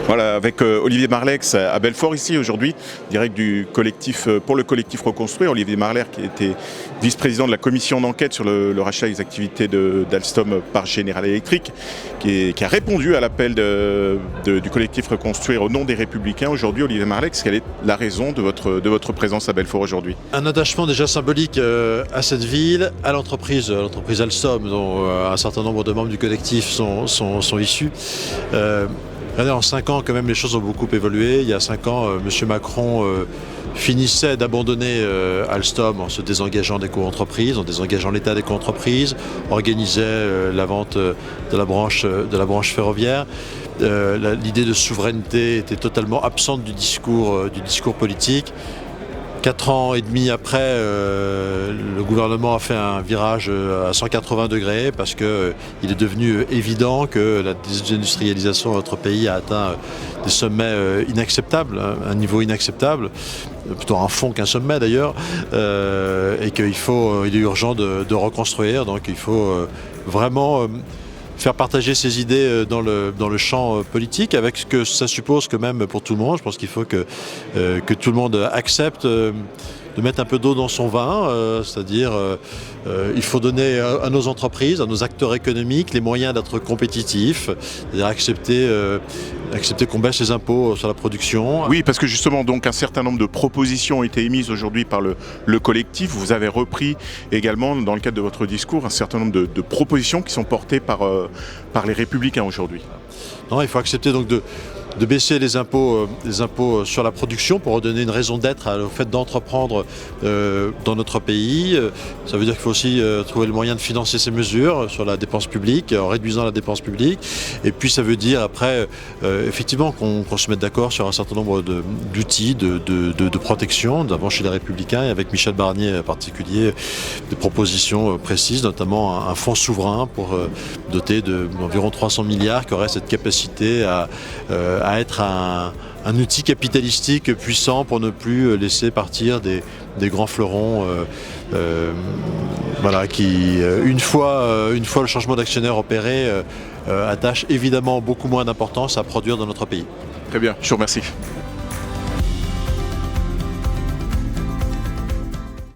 Voilà, avec Olivier Marlex à Belfort ici aujourd'hui, direct du collectif pour le collectif Reconstruire. Olivier Marlex qui était vice-président de la commission d'enquête sur le rachat des activités d'Alstom par General Electric, qui a répondu à l'appel du collectif Reconstruire au nom des Républicains. Aujourd'hui, Olivier Marlex, quelle est la raison de votre présence à Belfort aujourd'hui? Un attachement déjà symbolique à cette ville, à l'entreprise Alstom, dont un certain nombre de membres du collectif sont issus. Regardez, en 5 ans, quand même, les choses ont beaucoup évolué. Il y a 5 ans, M. Macron finissait d'abandonner Alstom en se désengageant des co-entreprises, en désengageant l'État des co-entreprises, organisait la vente de la branche ferroviaire. L'idée de souveraineté était totalement absente du discours politique. 4 ans et demi après, le gouvernement a fait un virage à 180 degrés parce qu'il est devenu évident que la désindustrialisation de notre pays a atteint des sommets inacceptables, un niveau inacceptable, plutôt un fond qu'un sommet d'ailleurs, et qu'il est urgent de reconstruire. Donc il faut vraiment faire partager ses idées dans le champ politique, avec ce que ça suppose quand même pour tout le monde. Je pense qu'il faut que tout le monde accepte de mettre un peu d'eau dans son vin, c'est-à-dire il faut donner à nos entreprises, à nos acteurs économiques les moyens d'être compétitifs, c'est-à-dire accepter qu'on baisse les impôts sur la production. Oui, parce que justement, donc, un certain nombre de propositions ont été émises aujourd'hui par le collectif. Vous avez repris également, dans le cadre de votre discours, un certain nombre de propositions qui sont portées par les Républicains aujourd'hui. Non, il faut accepter donc de baisser les impôts sur la production pour redonner une raison d'être au fait d'entreprendre dans notre pays. Ça veut dire qu'il faut aussi trouver le moyen de financer ces mesures sur la dépense publique, en réduisant la dépense publique. Et puis ça veut dire après, effectivement, qu'on se mette d'accord sur un certain nombre d'outils de protection. Nous avons chez les Républicains, et avec Michel Barnier en particulier, des propositions précises, notamment un fonds souverain pour doter d'environ 300 milliards qui aurait cette capacité à être un outil capitalistique puissant pour ne plus laisser partir des grands fleurons qui, une fois le changement d'actionnaire opéré, attachent évidemment beaucoup moins d'importance à produire dans notre pays. Très bien, je vous remercie.